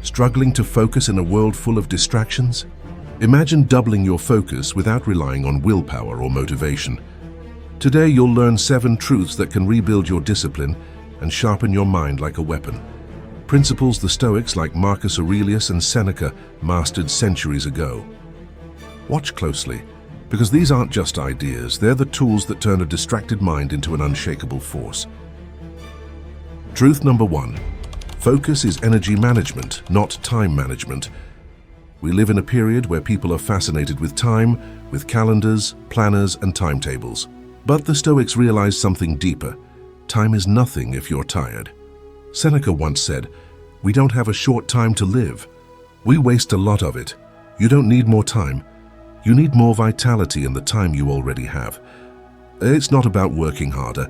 Struggling to focus in a world full of distractions? Imagine doubling your focus without relying on willpower or motivation. Today you'll learn 7 truths that can rebuild your discipline and sharpen your mind like a weapon. Principles the Stoics like Marcus Aurelius and Seneca mastered centuries ago. Watch closely, because these aren't just ideas, they're the tools that turn a distracted mind into an unshakable force. Truth number 1. Focus is energy management, not time management. We live in a period where people are fascinated with time, with calendars, planners, and timetables. But the Stoics realized something deeper. Time is nothing if you're tired. Seneca once said, "We don't have a short time to live. We waste a lot of it. You don't need more time. You need more vitality in the time you already have." It's not about working harder.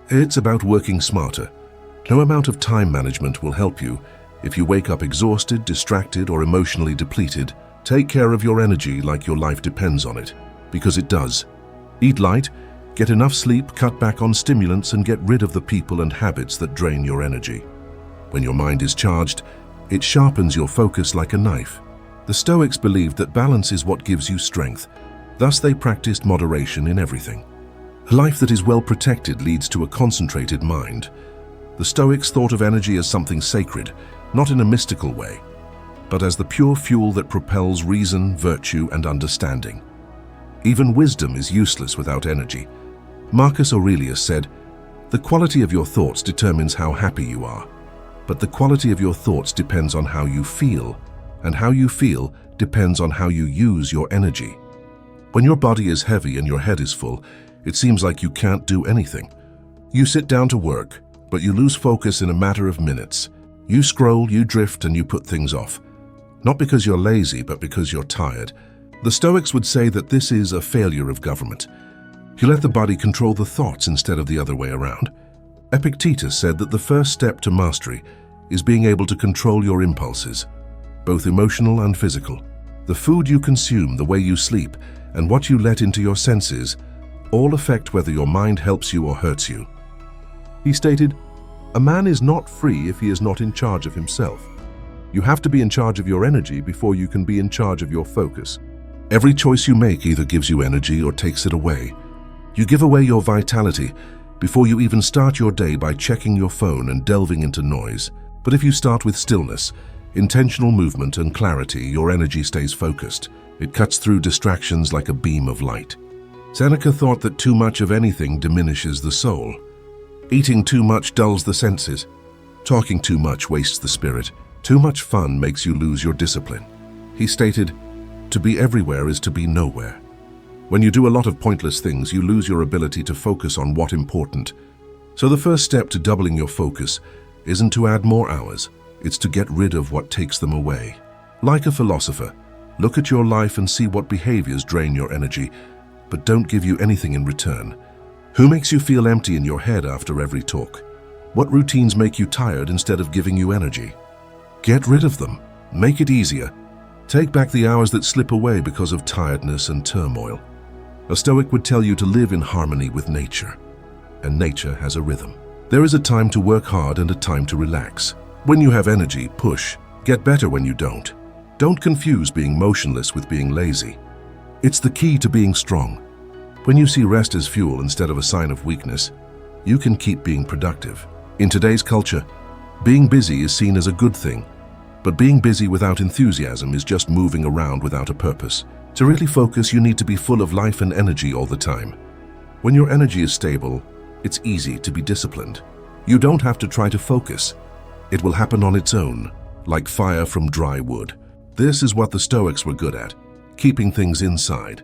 It's about working smarter. No amount of time management will help you. If you wake up exhausted, distracted, or emotionally depleted, take care of your energy like your life depends on it, because it does. Eat light, get enough sleep, cut back on stimulants, and get rid of the people and habits that drain your energy. When your mind is charged, it sharpens your focus like a knife. The Stoics believed that balance is what gives you strength. Thus they practiced moderation in everything. A life that is well protected leads to a concentrated mind. The Stoics thought of energy as something sacred, not in a mystical way, but as the pure fuel that propels reason, virtue, and understanding. Even wisdom is useless without energy. Marcus Aurelius said, "The quality of your thoughts determines how happy you are, but the quality of your thoughts depends on how you feel, and how you feel depends on how you use your energy." When your body is heavy and your head is full, it seems like you can't do anything. You sit down to work, but you lose focus in a matter of minutes. You scroll, you drift, and you put things off. Not because you're lazy, but because you're tired. The Stoics would say that this is a failure of government. You let the body control the thoughts instead of the other way around. Epictetus said that the first step to mastery is being able to control your impulses, both emotional and physical. The food you consume, the way you sleep, and what you let into your senses all affect whether your mind helps you or hurts you. He stated, "A man is not free if he is not in charge of himself. You have to be in charge of your energy before you can be in charge of your focus. Every choice you make either gives you energy or takes it away. You give away your vitality before you even start your day by checking your phone and delving into noise. But if you start with stillness, intentional movement, and clarity, your energy stays focused. It cuts through distractions like a beam of light." Seneca thought that too much of anything diminishes the soul. Eating too much dulls the senses. Talking too much wastes the spirit. Too much fun makes you lose your discipline. He stated, "To be everywhere is to be nowhere." When you do a lot of pointless things, you lose your ability to focus on what's important. So the first step to doubling your focus isn't to add more hours, it's to get rid of what takes them away. Like a philosopher, look at your life and see what behaviors drain your energy, but don't give you anything in return. Who makes you feel empty in your head after every talk? What routines make you tired instead of giving you energy? Get rid of them. Make it easier. Take back the hours that slip away because of tiredness and turmoil. A Stoic would tell you to live in harmony with nature, and nature has a rhythm. There is a time to work hard and a time to relax. When you have energy, push. Get better when you don't. Don't confuse being motionless with being lazy. It's the key to being strong. When you see rest as fuel instead of a sign of weakness, you can keep being productive. In today's culture, being busy is seen as a good thing, but being busy without enthusiasm is just moving around without a purpose. To really focus, you need to be full of life and energy all the time. When your energy is stable, it's easy to be disciplined. You don't have to try to focus. It will happen on its own, like fire from dry wood. This is what the Stoics were good at, keeping things inside.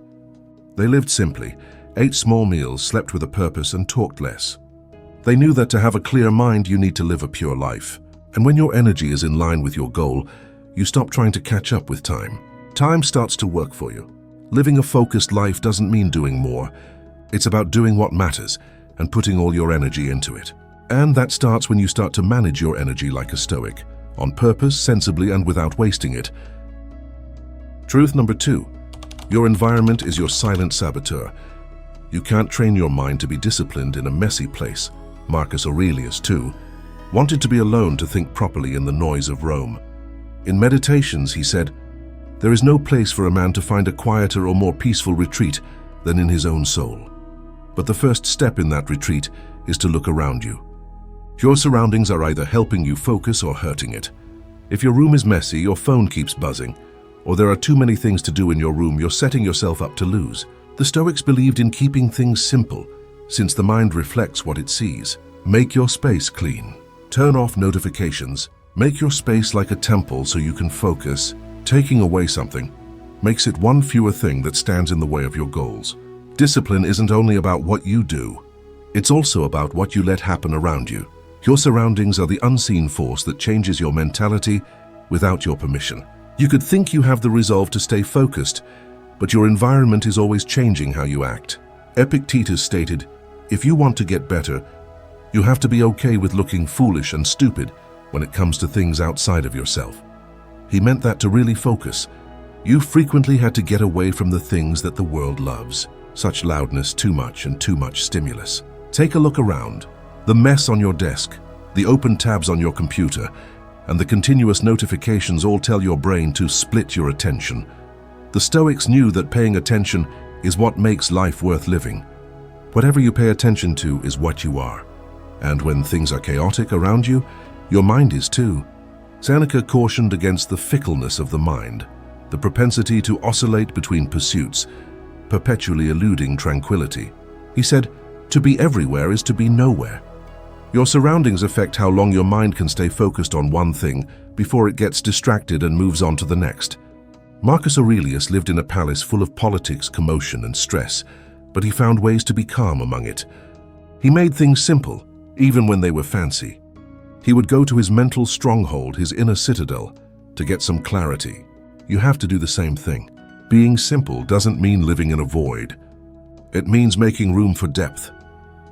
They lived simply, ate small meals, slept with a purpose, and talked less. They knew that to have a clear mind, you need to live a pure life. And when your energy is in line with your goal, you stop trying to catch up with time. Time starts to work for you. Living a focused life doesn't mean doing more. It's about doing what matters and putting all your energy into it. And that starts when you start to manage your energy like a Stoic, on purpose, sensibly, and without wasting it. Truth number 2. Your environment is your silent saboteur. You can't train your mind to be disciplined in a messy place. Marcus Aurelius, too, wanted to be alone to think properly in the noise of Rome. In Meditations, he said, "There is no place for a man to find a quieter or more peaceful retreat than in his own soul. But the first step in that retreat is to look around you. Your surroundings are either helping you focus or hurting it. If your room is messy, your phone keeps buzzing, or there are too many things to do in your room, you're setting yourself up to lose." The Stoics believed in keeping things simple, since the mind reflects what it sees. Make your space clean. Turn off notifications. Make your space like a temple so you can focus. Taking away something makes it one fewer thing that stands in the way of your goals. Discipline isn't only about what you do, it's also about what you let happen around you. Your surroundings are the unseen force that changes your mentality without your permission. You could think you have the resolve to stay focused, but your environment is always changing how you act. Epictetus stated, "If you want to get better, you have to be okay with looking foolish and stupid when it comes to things outside of yourself." He meant that to really focus, you frequently had to get away from the things that the world loves. Such loudness, too much, and too much stimulus. Take a look around. The mess on your desk, the open tabs on your computer, and the continuous notifications all tell your brain to split your attention. The Stoics knew that paying attention is what makes life worth living. Whatever you pay attention to is what you are. And when things are chaotic around you, your mind is too. Seneca cautioned against the fickleness of the mind, the propensity to oscillate between pursuits, perpetually eluding tranquility. He said, "To be everywhere is to be nowhere." Your surroundings affect how long your mind can stay focused on one thing before it gets distracted and moves on to the next. Marcus Aurelius lived in a palace full of politics, commotion, and stress, but he found ways to be calm among it. He made things simple, even when they were fancy. He would go to his mental stronghold, his inner citadel, to get some clarity. You have to do the same thing. Being simple doesn't mean living in a void. It means making room for depth.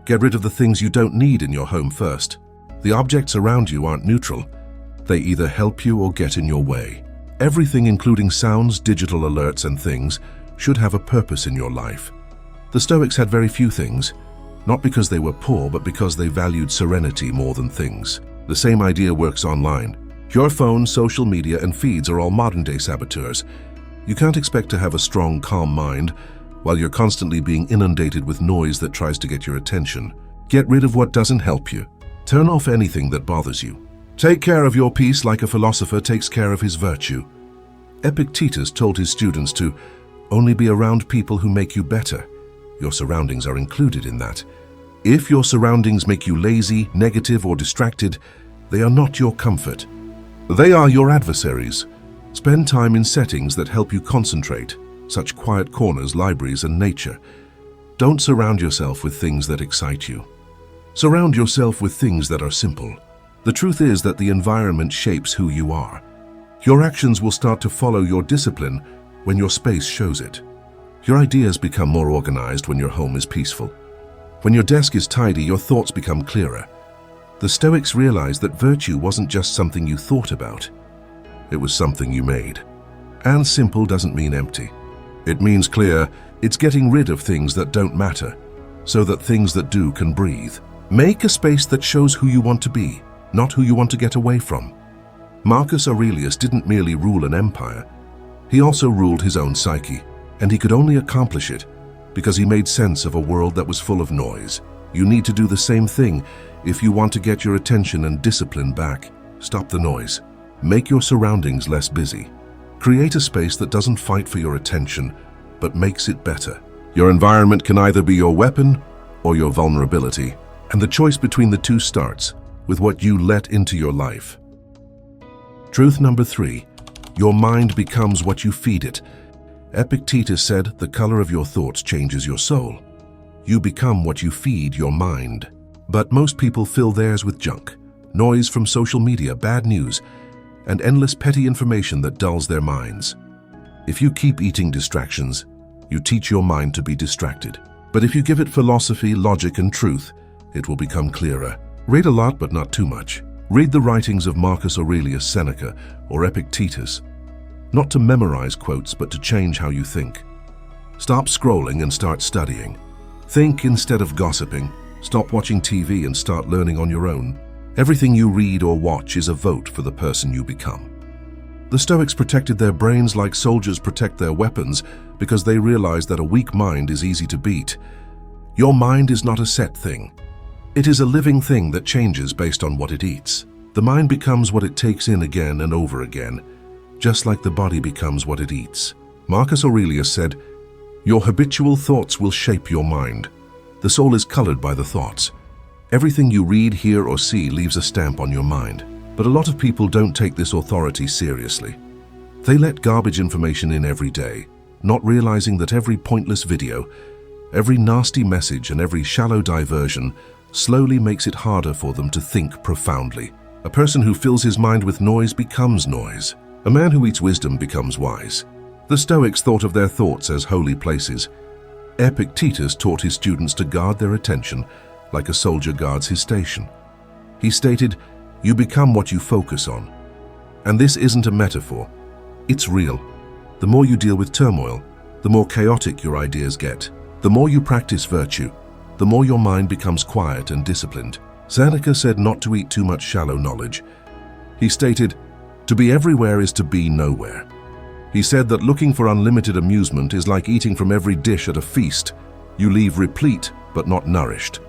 Get rid of the things you don't need in your home first. The objects around you aren't neutral. They either help you or get in your way. Everything, including sounds, digital alerts, and things, should have a purpose in your life. The Stoics had very few things, not because they were poor, but because they valued serenity more than things. The same idea works online. Your phone, social media, and feeds are all modern-day saboteurs. You can't expect to have a strong, calm mind while you're constantly being inundated with noise that tries to get your attention. Get rid of what doesn't help you. Turn off anything that bothers you. Take care of your peace like a philosopher takes care of his virtue. Epictetus told his students to only be around people who make you better. Your surroundings are included in that. If your surroundings make you lazy, negative, or distracted, they are not your comfort. They are your adversaries. Spend time in settings that help you concentrate, such quiet corners, libraries, and nature. Don't surround yourself with things that excite you. Surround yourself with things that are simple. The truth is that the environment shapes who you are. Your actions will start to follow your discipline when your space shows it. Your ideas become more organized when your home is peaceful. When your desk is tidy, your thoughts become clearer. The Stoics realized that virtue wasn't just something you thought about. It was something you made. And simple doesn't mean empty. It means clear. It's getting rid of things that don't matter, so that things that do can breathe. Make a space that shows who you want to be, not who you want to get away from. Marcus Aurelius didn't merely rule an empire. He also ruled his own psyche, and he could only accomplish it because he made sense of a world that was full of noise. You need to do the same thing if you want to get your attention and discipline back. Stop the noise. Make your surroundings less busy. Create a space that doesn't fight for your attention, but makes it better. Your environment can either be your weapon or your vulnerability, and the choice between the two starts with what you let into your life. Truth number 3, your mind becomes what you feed it. Epictetus said, the color of your thoughts changes your soul. You become what you feed your mind. But most people fill theirs with junk, noise from social media, bad news, and endless petty information that dulls their minds. If you keep eating distractions, you teach your mind to be distracted. But if you give it philosophy, logic, and truth, it will become clearer. Read a lot, but not too much. Read the writings of Marcus Aurelius Seneca or Epictetus, not to memorize quotes, but to change how you think. Stop scrolling and start studying. Think instead of gossiping. Stop watching TV and start learning on your own. Everything you read or watch is a vote for the person you become. The Stoics protected their brains like soldiers protect their weapons because they realized that a weak mind is easy to beat. Your mind is not a set thing. It is a living thing that changes based on what it eats. The mind becomes what it takes in again and over again, just like the body becomes what it eats. Marcus Aurelius said, "Your habitual thoughts will shape your mind. The soul is colored by the thoughts. Everything you read, hear, or see leaves a stamp on your mind." But a lot of people don't take this authority seriously. They let garbage information in every day, not realizing that every pointless video, every nasty message, and every shallow diversion slowly makes it harder for them to think profoundly. A person who fills his mind with noise becomes noise. A man who eats wisdom becomes wise. The Stoics thought of their thoughts as holy places. Epictetus taught his students to guard their attention like a soldier guards his station. He stated, "You become what you focus on." And this isn't a metaphor. It's real. The more you deal with turmoil, the more chaotic your ideas get. The more you practice virtue, the more your mind becomes quiet and disciplined. Seneca said not to eat too much shallow knowledge. He stated, "To be everywhere is to be nowhere." He said that looking for unlimited amusement is like eating from every dish at a feast. You leave replete, but not nourished.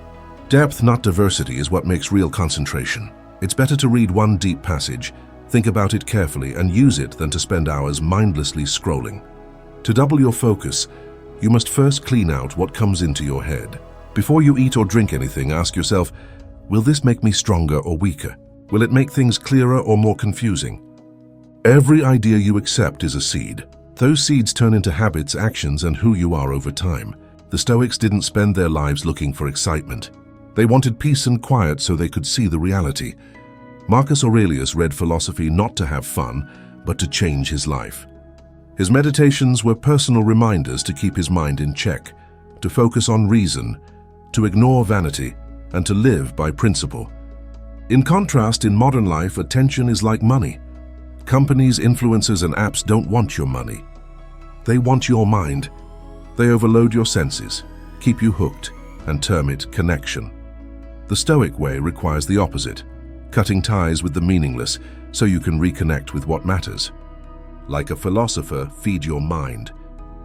Depth, not diversity, is what makes real concentration. It's better to read one deep passage, think about it carefully, and use it than to spend hours mindlessly scrolling. To double your focus, you must first clean out what comes into your head. Before you eat or drink anything, ask yourself, will this make me stronger or weaker? Will it make things clearer or more confusing? Every idea you accept is a seed. Those seeds turn into habits, actions, and who you are over time. The Stoics didn't spend their lives looking for excitement. They wanted peace and quiet so they could see the reality. Marcus Aurelius read philosophy not to have fun, but to change his life. His meditations were personal reminders to keep his mind in check, to focus on reason, to ignore vanity, and to live by principle. In contrast, in modern life, attention is like money. Companies, influencers, and apps don't want your money. They want your mind. They overload your senses, keep you hooked, and term it connection. The Stoic way requires the opposite, cutting ties with the meaningless so you can reconnect with what matters. Like a philosopher, feed your mind.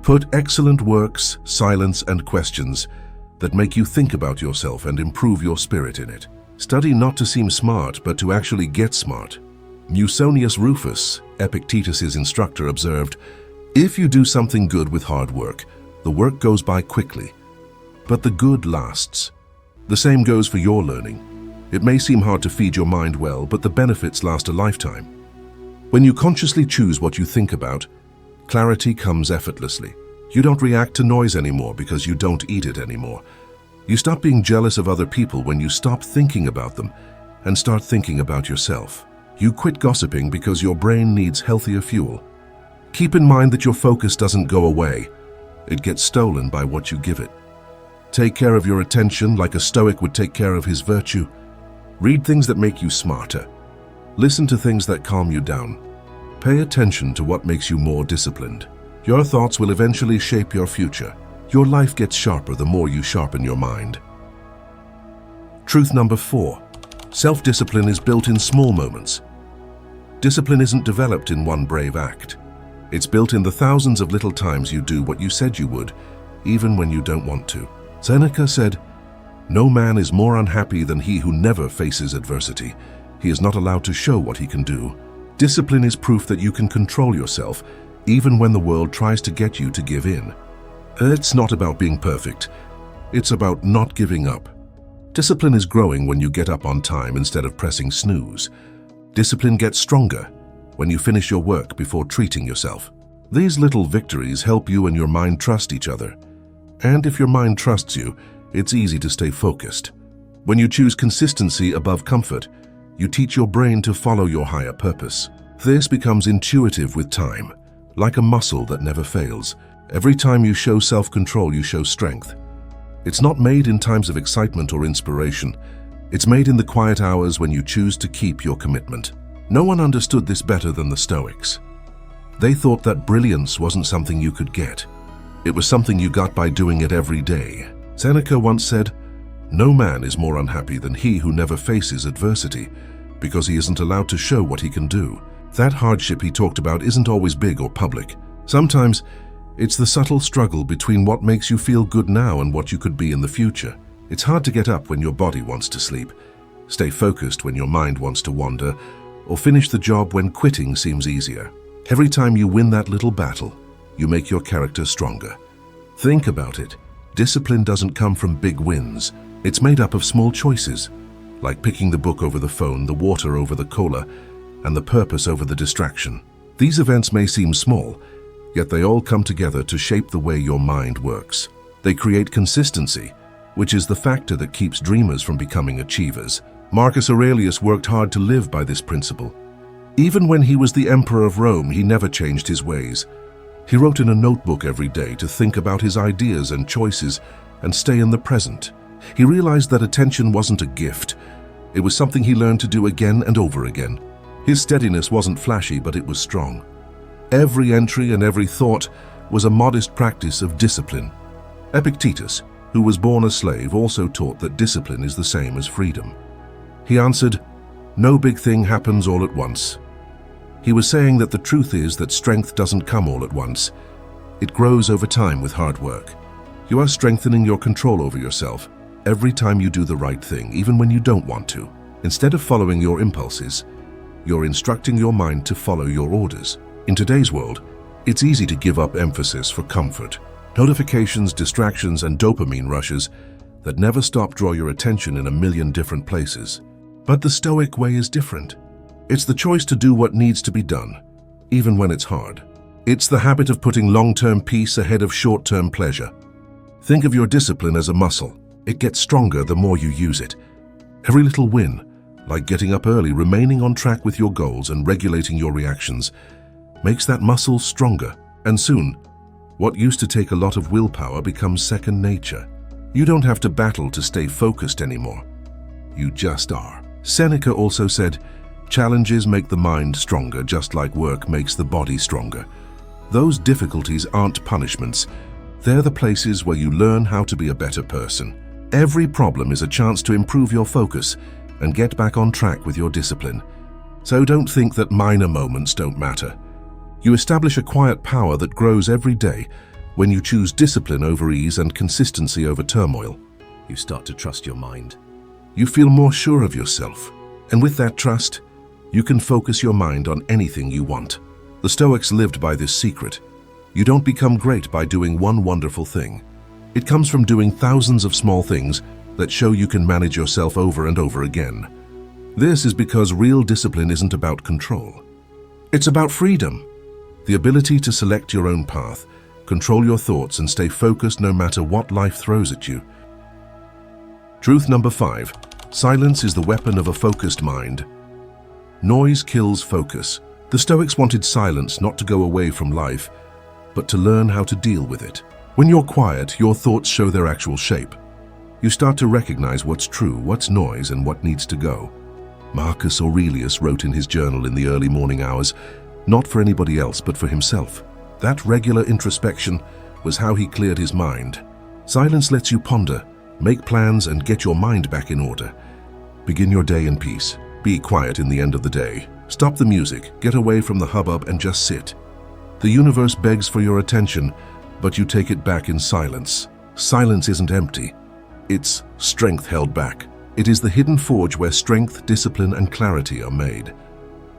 Put excellent works, silence, and questions that make you think about yourself and improve your spirit in it. Study not to seem smart, but to actually get smart. Musonius Rufus, Epictetus's instructor, observed, "If you do something good with hard work, the work goes by quickly, but the good lasts." The same goes for your learning. It may seem hard to feed your mind well, but the benefits last a lifetime. When you consciously choose what you think about, clarity comes effortlessly. You don't react to noise anymore because you don't eat it anymore. You stop being jealous of other people when you stop thinking about them and start thinking about yourself. You quit gossiping because your brain needs healthier fuel. Keep in mind that your focus doesn't go away. It gets stolen by what you give it. Take care of your attention like a Stoic would take care of his virtue. Read things that make you smarter. Listen to things that calm you down. Pay attention to what makes you more disciplined. Your thoughts will eventually shape your future. Your life gets sharper the more you sharpen your mind. Truth number 4. Self-discipline is built in small moments. Discipline isn't developed in one brave act. It's built in the thousands of little times you do what you said you would, even when you don't want to. Seneca said, "No man is more unhappy than he who never faces adversity. He is not allowed to show what he can do." Discipline is proof that you can control yourself, even when the world tries to get you to give in. It's not about being perfect. It's about not giving up. Discipline is growing when you get up on time instead of pressing snooze. Discipline gets stronger when you finish your work before treating yourself. These little victories help you and your mind trust each other. And if your mind trusts you, it's easy to stay focused. When you choose consistency above comfort, you teach your brain to follow your higher purpose. This becomes intuitive with time, like a muscle that never fails. Every time you show self-control, you show strength. It's not made in times of excitement or inspiration. It's made in the quiet hours when you choose to keep your commitment. No one understood this better than the Stoics. They thought that brilliance wasn't something you could get. It was something you got by doing it every day. Seneca once said, "No man is more unhappy than he who never faces adversity, because he isn't allowed to show what he can do." That hardship he talked about isn't always big or public. Sometimes, it's the subtle struggle between what makes you feel good now and what you could be in the future. It's hard to get up when your body wants to sleep, stay focused when your mind wants to wander, or finish the job when quitting seems easier. Every time you win that little battle, you make your character stronger. Think about it. Discipline doesn't come from big wins. It's made up of small choices, like picking the book over the phone, the water over the cola, and the purpose over the distraction. These events may seem small, yet they all come together to shape the way your mind works. They create consistency, which is the factor that keeps dreamers from becoming achievers. Marcus Aurelius worked hard to live by this principle. Even when he was the emperor of Rome, he never changed his ways. He wrote in a notebook every day to think about his ideas and choices and stay in the present. He realized that attention wasn't a gift. It was something he learned to do again and over again. His steadiness wasn't flashy, but it was strong. Every entry and every thought was a modest practice of discipline. Epictetus, who was born a slave, also taught that discipline is the same as freedom. He answered, "No big thing happens all at once." He was saying that the truth is that strength doesn't come all at once. It grows over time with hard work. You are strengthening your control over yourself every time you do the right thing, even when you don't want to. Instead of following your impulses, you're instructing your mind to follow your orders. In today's world, it's easy to give up emphasis for comfort. Notifications, distractions, and dopamine rushes that never stop draw your attention in a million different places. But the Stoic way is different. It's the choice to do what needs to be done, even when it's hard. It's the habit of putting long-term peace ahead of short-term pleasure. Think of your discipline as a muscle. It gets stronger the more you use it. Every little win, like getting up early, remaining on track with your goals, and regulating your reactions, makes that muscle stronger. And soon, what used to take a lot of willpower becomes second nature. You don't have to battle to stay focused anymore. You just are. Seneca also said, "Challenges make the mind stronger, just like work makes the body stronger." Those difficulties aren't punishments. They're the places where you learn how to be a better person. Every problem is a chance to improve your focus and get back on track with your discipline. So don't think that minor moments don't matter. You establish a quiet power that grows every day when you choose discipline over ease and consistency over turmoil. You start to trust your mind. You feel more sure of yourself. And with that trust, you can focus your mind on anything you want. The Stoics lived by this secret. You don't become great by doing one wonderful thing. It comes from doing thousands of small things that show you can manage yourself over and over again. This is because real discipline isn't about control. It's about freedom. The ability to select your own path, control your thoughts, and stay focused no matter what life throws at you. Truth number 5. Silence is the weapon of a focused mind. Noise kills focus. The Stoics wanted silence not to go away from life, but to learn how to deal with it. When you're quiet, your thoughts show their actual shape. You start to recognize what's true, what's noise, and what needs to go. Marcus Aurelius wrote in his journal in the early morning hours, not for anybody else but for himself. That regular introspection was how he cleared his mind. Silence lets you ponder, make plans, and get your mind back in order. Begin your day in peace. Be quiet in the end of the day. Stop the music, get away from the hubbub, and just sit. The universe begs for your attention, but you take it back in silence. Silence isn't empty. It's strength held back. It is the hidden forge where strength, discipline, and clarity are made.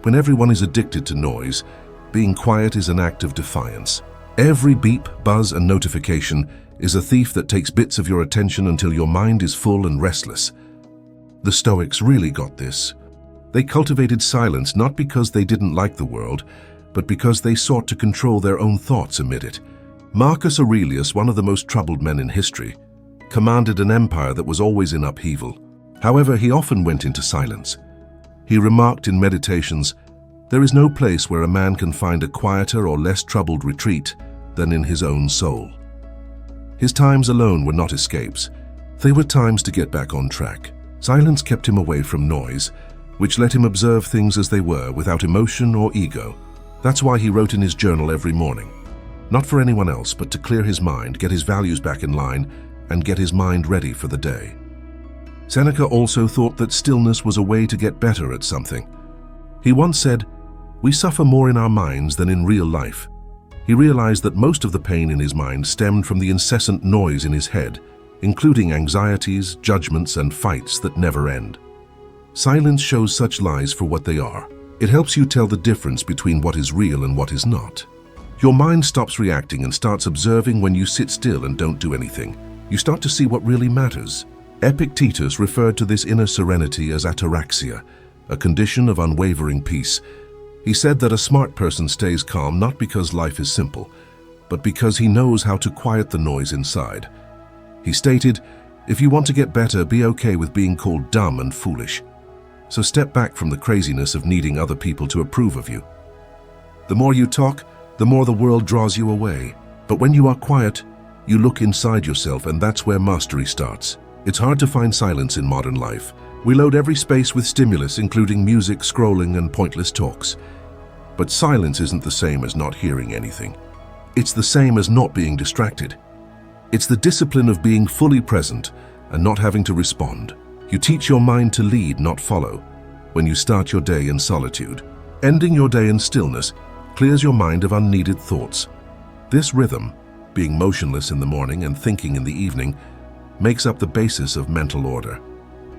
When everyone is addicted to noise, being quiet is an act of defiance. Every beep, buzz, and notification is a thief that takes bits of your attention until your mind is full and restless. The Stoics really got this. They cultivated silence not because they didn't like the world, but because they sought to control their own thoughts amid it. Marcus Aurelius, one of the most troubled men in history, commanded an empire that was always in upheaval. However, he often went into silence. He remarked in Meditations, "There is no place where a man can find a quieter or less troubled retreat than in his own soul." His times alone were not escapes. They were times to get back on track. Silence kept him away from noise, which let him observe things as they were without emotion or ego. That's why he wrote in his journal every morning. Not for anyone else, but to clear his mind, get his values back in line, and get his mind ready for the day. Seneca also thought that stillness was a way to get better at something. He once said, We suffer more in our minds than in real life. He realized that most of the pain in his mind stemmed from the incessant noise in his head, including anxieties, judgments, and fights that never end. Silence shows such lies for what they are. It helps you tell the difference between what is real and what is not. Your mind stops reacting and starts observing. When you sit still and don't do anything, you start to see what really matters. Epictetus referred to this inner serenity as ataraxia, a condition of unwavering peace. He said that a smart person stays calm not because life is simple, but because he knows how to quiet the noise inside. He stated, "If you want to get better, be okay with being called dumb and foolish. So step back from the craziness of needing other people to approve of you. The more you talk, the more the world draws you away. But when you are quiet, you look inside yourself, and that's where mastery starts." It's hard to find silence in modern life. We load every space with stimulus, including music, scrolling, and pointless talks. But silence isn't the same as not hearing anything. It's the same as not being distracted. It's the discipline of being fully present and not having to respond. You teach your mind to lead, not follow, when you start your day in solitude. Ending your day in stillness clears your mind of unneeded thoughts. This rhythm, being motionless in the morning and thinking in the evening, makes up the basis of mental order.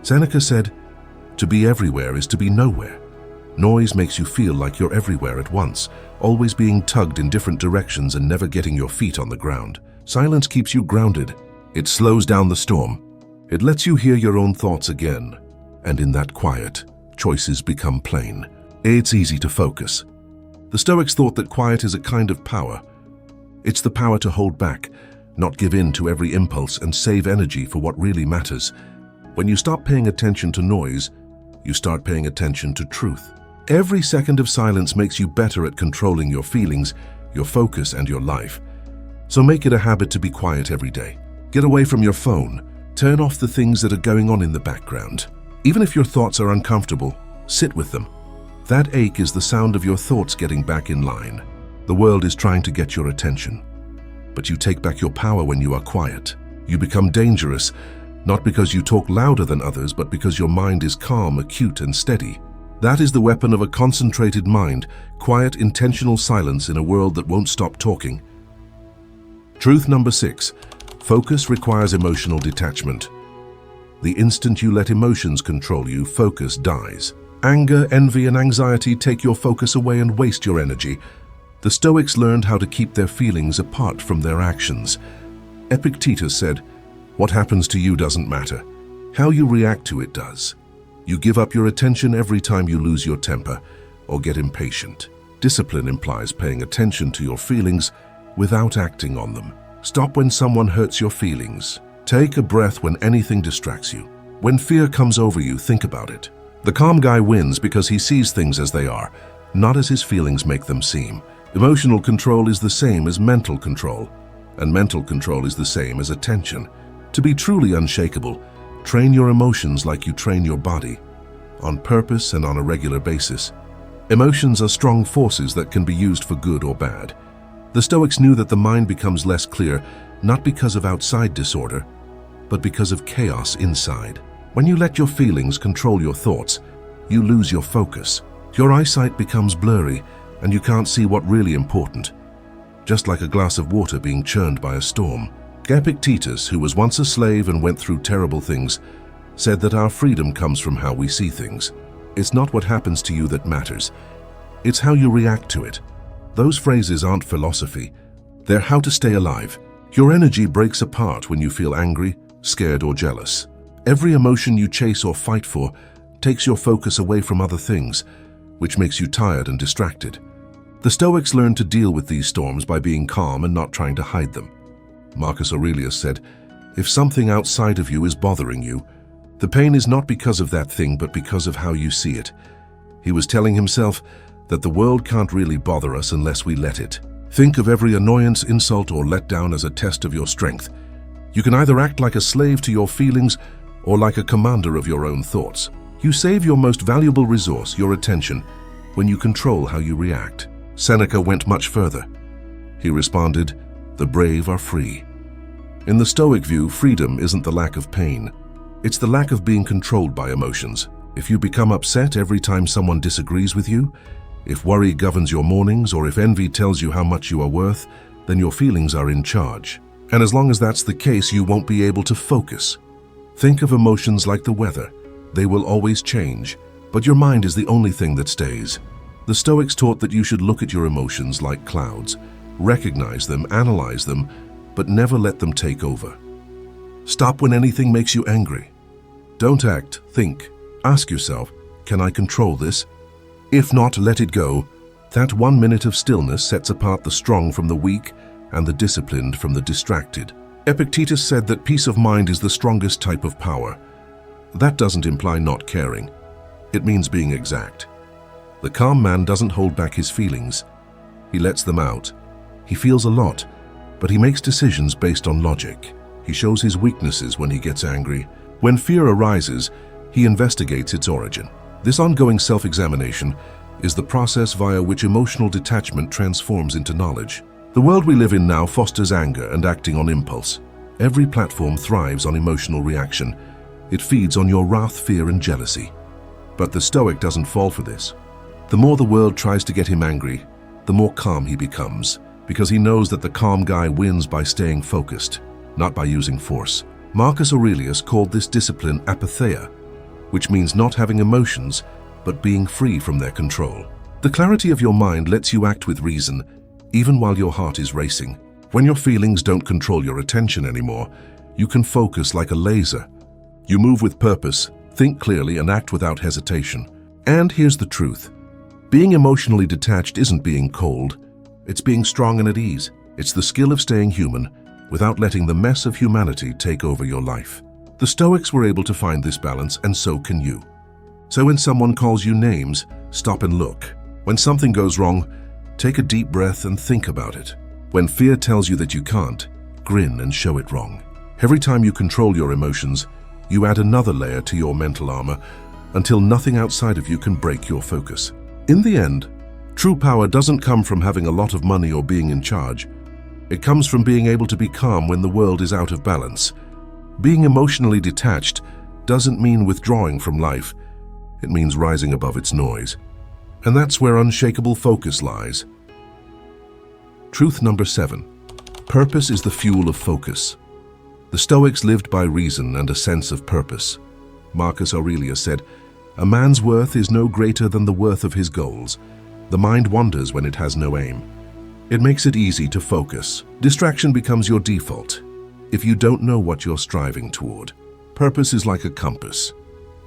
Seneca said, "To be everywhere is to be nowhere." Noise makes you feel like you're everywhere at once, always being tugged in different directions and never getting your feet on the ground. Silence keeps you grounded. It slows down the storm. It lets you hear your own thoughts again. And in that quiet, choices become plain. It's easy to focus. The Stoics thought that quiet is a kind of power. It's the power to hold back, not give in to every impulse, and save energy for what really matters. When you stop paying attention to noise, you start paying attention to truth. Every second of silence makes you better at controlling your feelings, your focus, and your life. So make it a habit to be quiet every day. Get away from your phone. Turn off the things that are going on in the background. Even if your thoughts are uncomfortable, sit with them. That ache is the sound of your thoughts getting back in line. The world is trying to get your attention. But you take back your power when you are quiet. You become dangerous, not because you talk louder than others, but because your mind is calm, acute, and steady. That is the weapon of a concentrated mind, quiet, intentional silence in a world that won't stop talking. Truth number 6. Focus requires emotional detachment. The instant you let emotions control you, focus dies. Anger, envy, and anxiety take your focus away and waste your energy. The Stoics learned how to keep their feelings apart from their actions. Epictetus said, "What happens to you doesn't matter. How you react to it does." You give up your attention every time you lose your temper or get impatient. Discipline implies paying attention to your feelings without acting on them. Stop when someone hurts your feelings. Take a breath when anything distracts you. When fear comes over you, think about it. The calm guy wins because he sees things as they are, not as his feelings make them seem. Emotional control is the same as mental control, and mental control is the same as attention. To be truly unshakable, train your emotions like you train your body, on purpose and on a regular basis. Emotions are strong forces that can be used for good or bad. The Stoics knew that the mind becomes less clear, not because of outside disorder, but because of chaos inside. When you let your feelings control your thoughts, you lose your focus. Your eyesight becomes blurry, and you can't see what's really important, just like a glass of water being churned by a storm. Epictetus, who was once a slave and went through terrible things, said that our freedom comes from how we see things. It's not what happens to you that matters. It's how you react to it. Those phrases aren't philosophy. They're how to stay alive. Your energy breaks apart when you feel angry, scared, or jealous. Every emotion you chase or fight for takes your focus away from other things, which makes you tired and distracted. The Stoics learned to deal with these storms by being calm and not trying to hide them. Marcus Aurelius said, "If something outside of you is bothering you, the pain is not because of that thing, but because of how you see it." He was telling himself that the world can't really bother us unless we let it. Think of every annoyance, insult, or letdown as a test of your strength. You can either act like a slave to your feelings or like a commander of your own thoughts. You save your most valuable resource, your attention, when you control how you react. Seneca went much further. He responded, "The brave are free." In the Stoic view, freedom isn't the lack of pain. It's the lack of being controlled by emotions. If you become upset every time someone disagrees with you, If worry governs your mornings, or if envy tells you how much you are worth, then your feelings are in charge. And as long as that's the case, you won't be able to focus. Think of emotions like the weather. They will always change, but your mind is the only thing that stays. The Stoics taught that you should look at your emotions like clouds, recognize them, analyze them, but never let them take over. Stop when anything makes you angry. Don't act, think. Ask yourself, can I control this? If not, let it go. That 1 minute of stillness sets apart the strong from the weak and the disciplined from the distracted. Epictetus said that peace of mind is the strongest type of power. That doesn't imply not caring. It means being exact. The calm man doesn't hold back his feelings. He lets them out. He feels a lot, but he makes decisions based on logic. He shows his weaknesses when he gets angry. When fear arises, he investigates its origin. This ongoing self-examination is the process via which emotional detachment transforms into knowledge. The world we live in now fosters anger and acting on impulse. Every platform thrives on emotional reaction. It feeds on your wrath, fear, and jealousy. But the Stoic doesn't fall for this. The more the world tries to get him angry, the more calm he becomes, because he knows that the calm guy wins by staying focused, not by using force. Marcus Aurelius called this discipline apatheia, which means not having emotions, but being free from their control. The clarity of your mind lets you act with reason, even while your heart is racing. When your feelings don't control your attention anymore, you can focus like a laser. You move with purpose, think clearly, and act without hesitation. And here's the truth. Being emotionally detached isn't being cold. It's being strong and at ease. It's the skill of staying human without letting the mess of humanity take over your life. The Stoics were able to find this balance, and so can you. So when someone calls you names, stop and look. When something goes wrong, take a deep breath and think about it. When fear tells you that you can't, grin and show it wrong. Every time you control your emotions, you add another layer to your mental armor until nothing outside of you can break your focus. In the end, true power doesn't come from having a lot of money or being in charge. It comes from being able to be calm when the world is out of balance. Being emotionally detached doesn't mean withdrawing from life. It means rising above its noise. And that's where unshakable focus lies. Truth number 7. Purpose is the fuel of focus. The Stoics lived by reason and a sense of purpose. Marcus Aurelius said, "A man's worth is no greater than the worth of his goals. The mind wanders when it has no aim." It makes it easy to focus. Distraction becomes your default if you don't know what you're striving toward. Purpose is like a compass.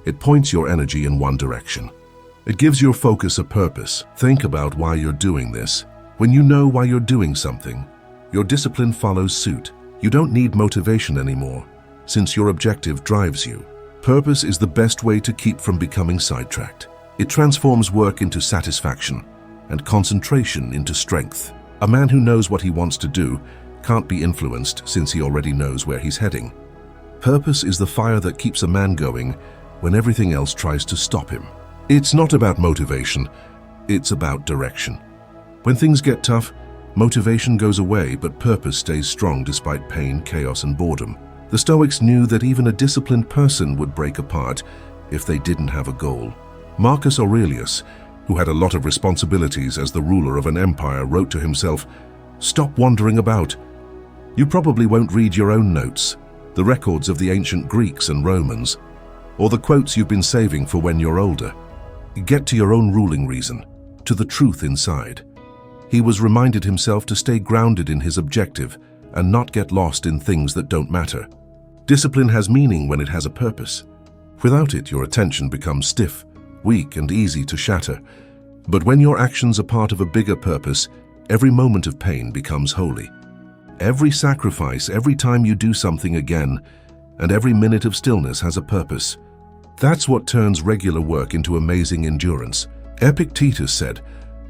It points your energy in one direction. It gives your focus a purpose. Think about why you're doing this. When you know why you're doing something, your discipline follows suit. You don't need motivation anymore, since your objective drives you. Purpose is the best way to keep from becoming sidetracked. It transforms work into satisfaction and concentration into strength. A man who knows what he wants to do can't be influenced, since he already knows where he's heading. Purpose is the fire that keeps a man going when everything else tries to stop him. It's not about motivation, it's about direction. When things get tough, motivation goes away, but purpose stays strong despite pain, chaos, and boredom. The Stoics knew that even a disciplined person would break apart if they didn't have a goal. Marcus Aurelius, who had a lot of responsibilities as the ruler of an empire, wrote to himself, "Stop wandering about. You probably won't read your own notes, the records of the ancient Greeks and Romans, or the quotes you've been saving for when you're older. Get to your own ruling reason, to the truth inside." He was reminded himself to stay grounded in his objective and not get lost in things that don't matter. Discipline has meaning when it has a purpose. Without it, your attention becomes stiff, weak, and easy to shatter. But when your actions are part of a bigger purpose, every moment of pain becomes holy. Every sacrifice, every time you do something again, and every minute of stillness has a purpose. That's what turns regular work into amazing endurance. Epictetus said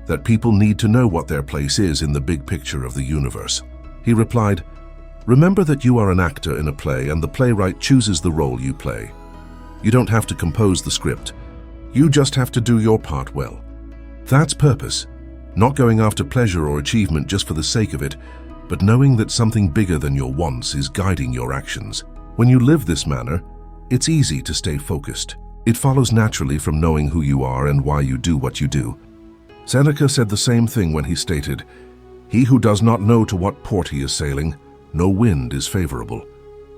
that people need to know what their place is in the big picture of the universe. He replied, "Remember that you are an actor in a play, and the playwright chooses the role you play. You don't have to compose the script. You just have to do your part well." That's purpose, not going after pleasure or achievement just for the sake of it, but knowing that something bigger than your wants is guiding your actions. When you live this manner, it's easy to stay focused. It follows naturally from knowing who you are and why you do what you do. Seneca said the same thing when he stated, "He who does not know to what port he is sailing, no wind is favorable."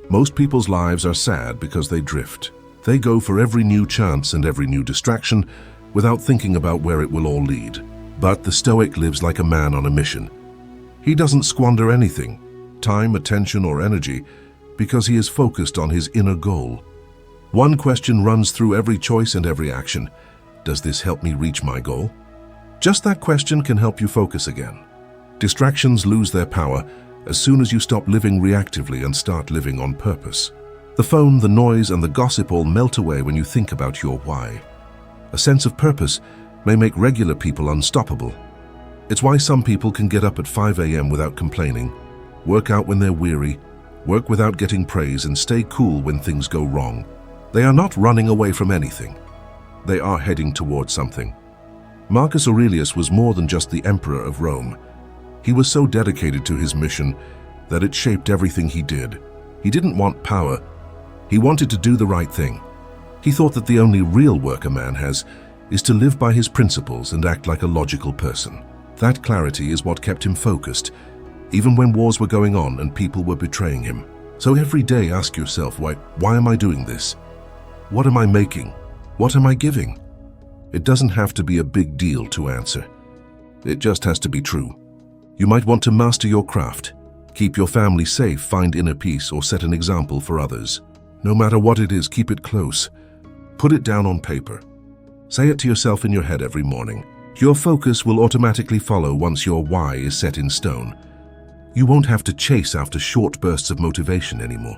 Most people's lives are sad because they drift. They go for every new chance and every new distraction without thinking about where it will all lead. But the Stoic lives like a man on a mission. He doesn't squander anything, time, attention, or energy, because he is focused on his inner goal. One question runs through every choice and every action. Does this help me reach my goal? Just that question can help you focus again. Distractions lose their power as soon as you stop living reactively and start living on purpose. The phone, the noise, and the gossip all melt away when you think about your why. A sense of purpose may make regular people unstoppable. It's why some people can get up at 5 a.m. without complaining, work out when they're weary, work without getting praise, and stay cool when things go wrong. They are not running away from anything. They are heading towards something. Marcus Aurelius was more than just the emperor of Rome. He was so dedicated to his mission that it shaped everything he did. He didn't want power. He wanted to do the right thing. He thought that the only real work a man has is to live by his principles and act like a logical person. That clarity is what kept him focused, even when wars were going on and people were betraying him. So every day ask yourself, why am I doing this? What am I making? What am I giving? It doesn't have to be a big deal to answer. It just has to be true. You might want to master your craft, keep your family safe, find inner peace, or set an example for others. No matter what it is, keep it close. Put it down on paper. Say it to yourself in your head every morning. Your focus will automatically follow once your why is set in stone. You won't have to chase after short bursts of motivation anymore.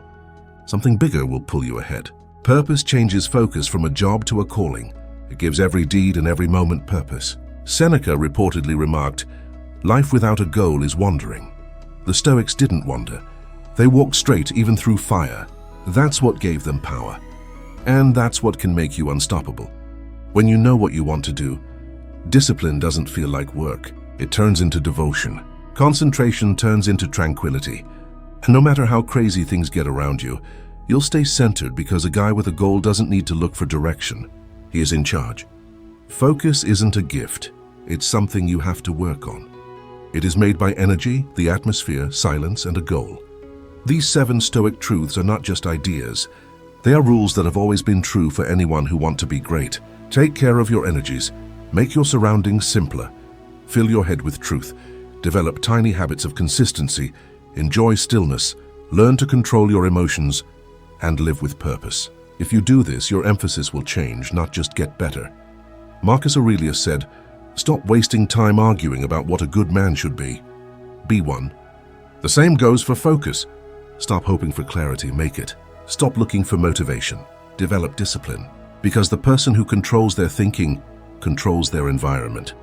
Something bigger will pull you ahead. Purpose changes focus from a job to a calling. It gives every deed and every moment purpose. Seneca reportedly remarked, "Life without a goal is wandering." The Stoics didn't wander. They walked straight even through fire. That's what gave them power. And that's what can make you unstoppable. When you know what you want to do, discipline doesn't feel like work. It turns into devotion. Concentration turns into tranquility. And no matter how crazy things get around you, you'll stay centered because a guy with a goal doesn't need to look for direction. He is in charge. Focus isn't a gift. It's something you have to work on. It is made by energy, the atmosphere, silence, and a goal. These 7 Stoic truths are not just ideas. They are rules that have always been true for anyone who wants to be great. Take care of your energies. Make your surroundings simpler. Fill your head with truth. Develop tiny habits of consistency. Enjoy stillness. Learn to control your emotions. And live with purpose. If you do this, your emphasis will change, not just get better. Marcus Aurelius said, "Stop wasting time arguing about what a good man should be. Be one." The same goes for focus. Stop hoping for clarity, make it. Stop looking for motivation. Develop discipline. Because the person who controls their thinking controls their environment.